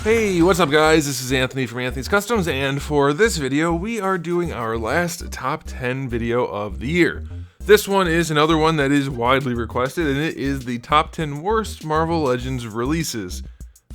Hey, what's up guys? This is Anthony from Anthony's Customs, and for this video, we are doing our last top 10 video of the year. This one is another one that is widely requested, and it is the top 10 worst Marvel Legends releases.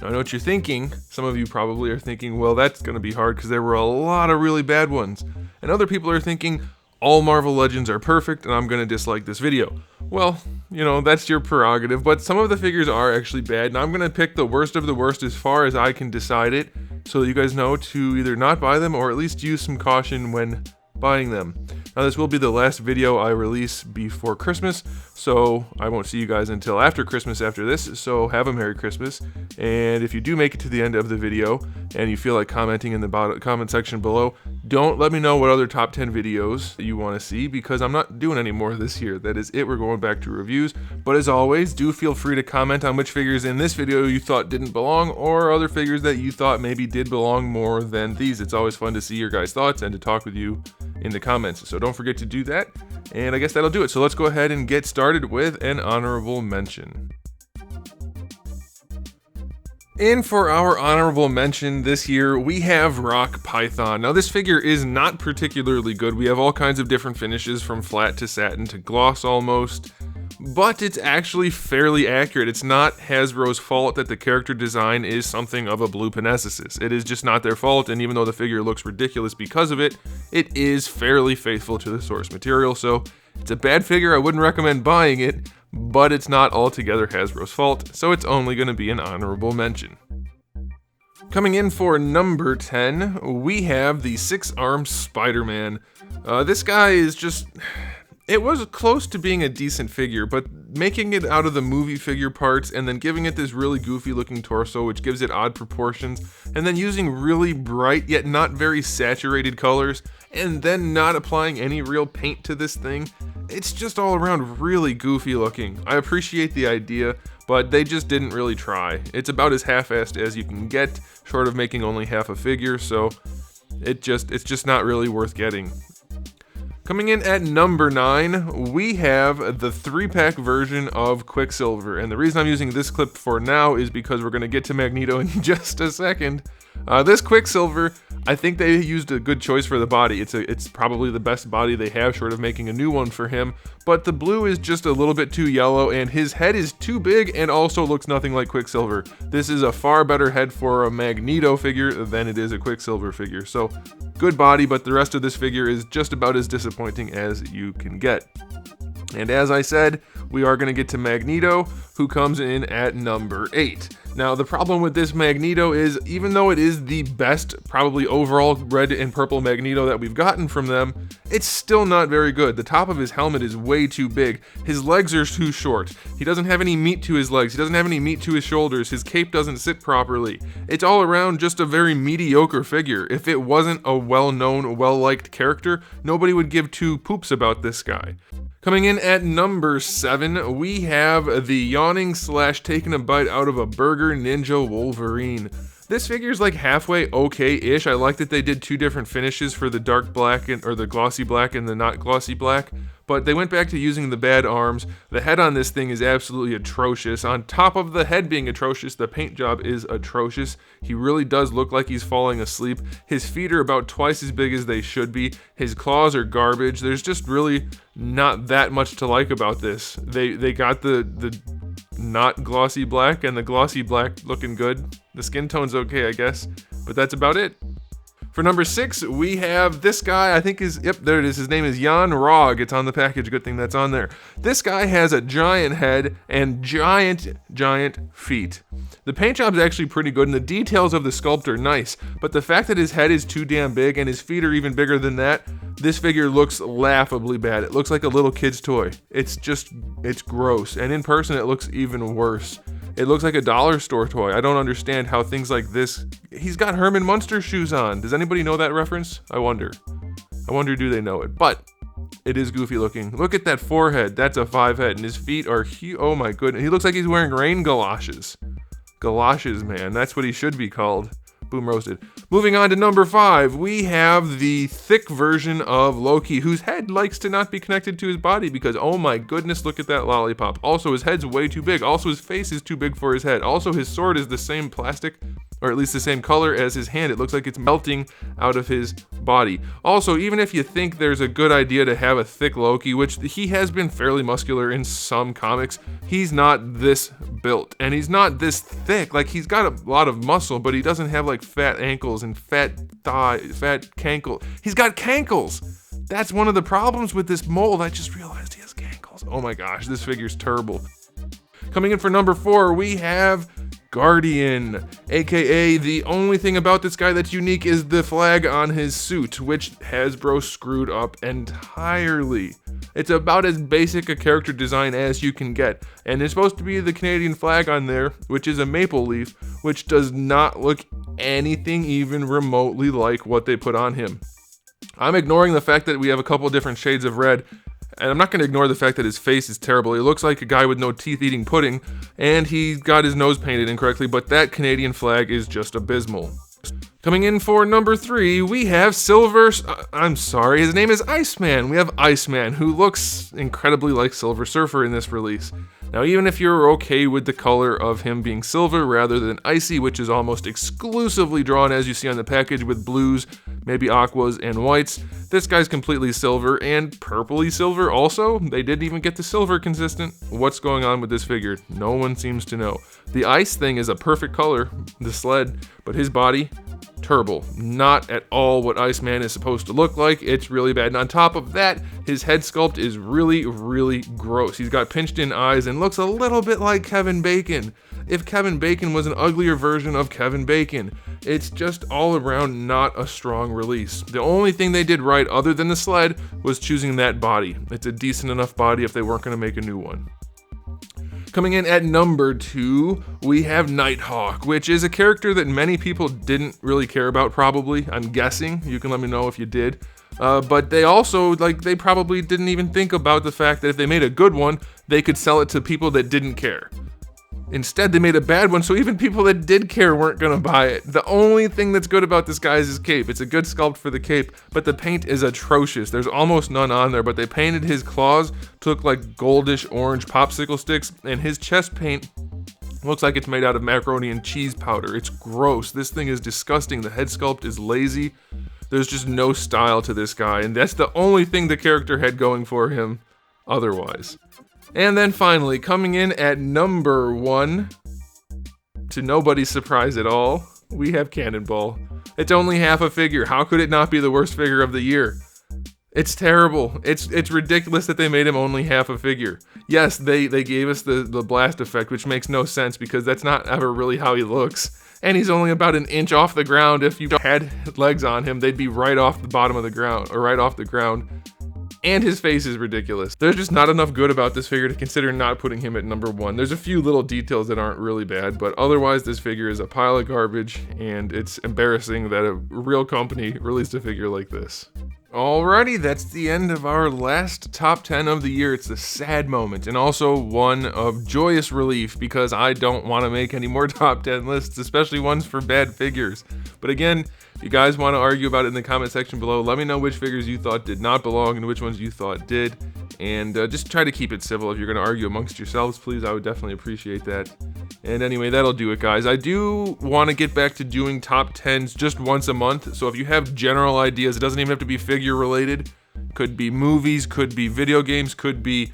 Now, I know what you're thinking. Some of you probably are thinking, well, that's going to be hard because there were a lot of really bad ones. And other people are thinking, all Marvel Legends are perfect, and I'm going to dislike this video. Well, you know, that's your prerogative, but some of the figures are actually bad, and I'm going to pick the worst of the worst as far as I can decide it, so that you guys know to either not buy them or at least use some caution when buying them. Now, this will be the last video I release before Christmas, so I won't see you guys until after Christmas after this, so have a Merry Christmas. And if you do make it to the end of the video and you feel like commenting in the comment section below, don't let me know what other top 10 videos you want to see, because I'm not doing any more this year. That is it, we're going back to reviews. But as always, do feel free to comment on which figures in this video you thought didn't belong, or other figures that you thought maybe did belong more than these. It's always fun to see your guys' thoughts and to talk with you in the comments, so don't forget to do that. And I guess that'll do it, so let's go ahead and get started with an honorable mention. And for our honorable mention this year, we have Rock Python. Now, this figure is not particularly good. We have all kinds of different finishes, from flat to satin to gloss almost, but it's actually fairly accurate. It's not Hasbro's fault that the character design is something of a blue panesthesis. It is just not their fault, and even though the figure looks ridiculous because of it, it is fairly faithful to the source material, so it's a bad figure. I wouldn't recommend buying it, but it's not altogether Hasbro's fault, so it's only going to be an honorable mention. Coming in for number 10, we have the 6-armed Spider-Man. This guy is just... It was close to being a decent figure, but making it out of the movie figure parts and then giving it this really goofy looking torso which gives it odd proportions, and then using really bright yet not very saturated colors, and then not applying any real paint to this thing, it's just all around really goofy looking. I appreciate the idea, but they just didn't really try. It's about as half-assed as you can get, short of making only half a figure, so it's just not really worth getting. Coming in at number 9, we have the 3-pack version of Quicksilver, and the reason I'm using this clip for now is because we're going to get to Magneto in just a second. This Quicksilver, I think they used a good choice for the body. It's probably the best body they have, short of making a new one for him, but the blue is just a little bit too yellow, and his head is too big and also looks nothing like Quicksilver. This is a far better head for a Magneto figure than it is a Quicksilver figure, so good body, but the rest of this figure is just about as disappointing as you can get. And as I said, we are going to get to Magneto, who comes in at number 8. Now, the problem with this Magneto is, even though it is the best, probably overall red and purple Magneto that we've gotten from them, it's still not very good. The top of his helmet is way too big. His legs are too short. He doesn't have any meat to his legs. He doesn't have any meat to his shoulders. His cape doesn't sit properly. It's all around just a very mediocre figure. If it wasn't a well-known, well-liked character, nobody would give two poops about this guy. Coming in at number 7, we have the yawning / taking a bite out of a burger ninja Wolverine. This figure's like halfway okay-ish. I like that they did 2 different finishes for the dark black or the glossy black and the not glossy black, but they went back to using the bad arms. The head on this thing is absolutely atrocious. On top of the head being atrocious, the paint job is atrocious. He really does look like he's falling asleep. His feet are about twice as big as they should be. His claws are garbage. There's just really not that much to like about this. They got the not glossy black and the glossy black looking good. The skin tone's okay, I guess, but that's about it. For number 6, we have this guy. I think yep, there it is. His name is Jan Rog. It's on the package. Good thing that's on there. This guy has a giant head and giant feet. The paint job's actually pretty good, and the details of the sculpt are nice, but the fact that his head is too damn big and his feet are even bigger than that, this figure looks laughably bad. It looks like a little kid's toy. It's gross, and in person it looks even worse. It looks like a dollar store toy. I don't understand how things like this... He's got Herman Munster shoes on. Does anybody know that reference? I wonder do they know it? But it is goofy looking. Look at that forehead. That's a 5 head, and his feet are oh my goodness. He looks like he's wearing rain galoshes. Galoshes, man. That's what he should be called. Boom roasted. Moving on to number 5, we have the thick version of Loki, whose head likes to not be connected to his body because, oh my goodness, look at that lollipop. Also, his head's way too big. Also, his face is too big for his head. Also, his sword is the same plastic or at least the same color as his hand. It looks like it's melting out of his body. Also, even if you think there's a good idea to have a thick Loki, which he has been fairly muscular in some comics, he's not this built, and he's not this thick. Like, he's got a lot of muscle, but he doesn't have like fat ankles and fat cankle. He's got cankles. That's one of the problems with this mold. I just realized he has cankles. Oh my gosh, this figure's terrible. Coming in for number 4, we have Guardian, aka the only thing about this guy that's unique is the flag on his suit, which Hasbro screwed up entirely. It's about as basic a character design as you can get, and it's supposed to be the Canadian flag on there, which is a maple leaf, which does not look anything even remotely like what they put on him. I'm ignoring the fact that we have a couple different shades of red, and I'm not going to ignore the fact that his face is terrible. He looks like a guy with no teeth eating pudding, and he got his nose painted incorrectly, but that Canadian flag is just abysmal. Coming in for number 3, we have his name is Iceman. We have Iceman, who looks incredibly like Silver Surfer in this release. Now, even if you're okay with the color of him being silver rather than icy, which is almost exclusively drawn as you see on the package with blues, maybe aquas, and whites, this guy's completely silver and purpley silver also. They didn't even get the silver consistent. What's going on with this figure? No one seems to know. The ice thing is a perfect color, the sled, but his body, terrible. Not at all what Iceman is supposed to look like. It's really bad. And on top of that, his head sculpt is really, really gross. He's got pinched in eyes and looks a little bit like Kevin Bacon. If Kevin Bacon was an uglier version of Kevin Bacon. It's just all around not a strong release. The only thing they did right other than the sled was choosing that body. It's a decent enough body if they weren't going to make a new one. Coming in at number 2, we have Nighthawk, which is a character that many people didn't really care about, probably. I'm guessing. You can let me know if you did. But they also, they probably didn't even think about the fact that if they made a good one, they could sell it to people that didn't care. Instead, they made a bad one, so even people that did care weren't gonna buy it. The only thing that's good about this guy is his cape. It's a good sculpt for the cape, but the paint is atrocious. There's almost none on there, but they painted his claws to look like goldish orange popsicle sticks, and his chest paint looks like it's made out of macaroni and cheese powder. It's gross. This thing is disgusting. The head sculpt is lazy. There's just no style to this guy, and that's the only thing the character had going for him otherwise. And then finally, coming in at number 1, to nobody's surprise at all, we have Cannonball. It's only half a figure. How could it not be the worst figure of the year? It's terrible. It's ridiculous that they made him only half a figure. Yes, they gave us the blast effect, which makes no sense because that's not ever really how he looks. And he's only about an inch off the ground. If you had legs on him, they'd be right off the bottom of the ground, or right off the ground. And his face is ridiculous. There's just not enough good about this figure to consider not putting him at number 1. There's a few little details that aren't really bad, but otherwise this figure is a pile of garbage, and it's embarrassing that a real company released a figure like this. Alrighty, that's the end of our last top 10 of the year. It's a sad moment, and also one of joyous relief, because I don't want to make any more top 10 lists, especially ones for bad figures. But again, if you guys want to argue about it in the comment section below, let me know which figures you thought did not belong and which ones you thought did. And just try to keep it civil. If you're going to argue amongst yourselves, please, I would definitely appreciate that. And anyway, that'll do it, guys. I do want to get back to doing top 10s just once a month. So if you have general ideas, it doesn't even have to be figure related. Could be movies, could be video games, could be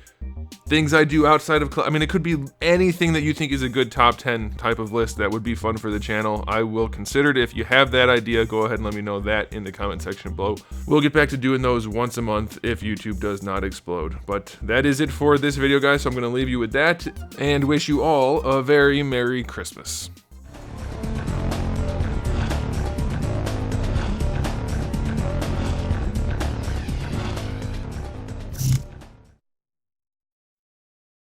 things I do outside of, it could be anything that you think is a good top 10 type of list that would be fun for the channel. I will consider it. If you have that idea, go ahead and let me know that in the comment section below. We'll get back to doing those once a month if YouTube does not explode. But that is it for this video, guys. So I'm going to leave you with that and wish you all a very Merry Christmas.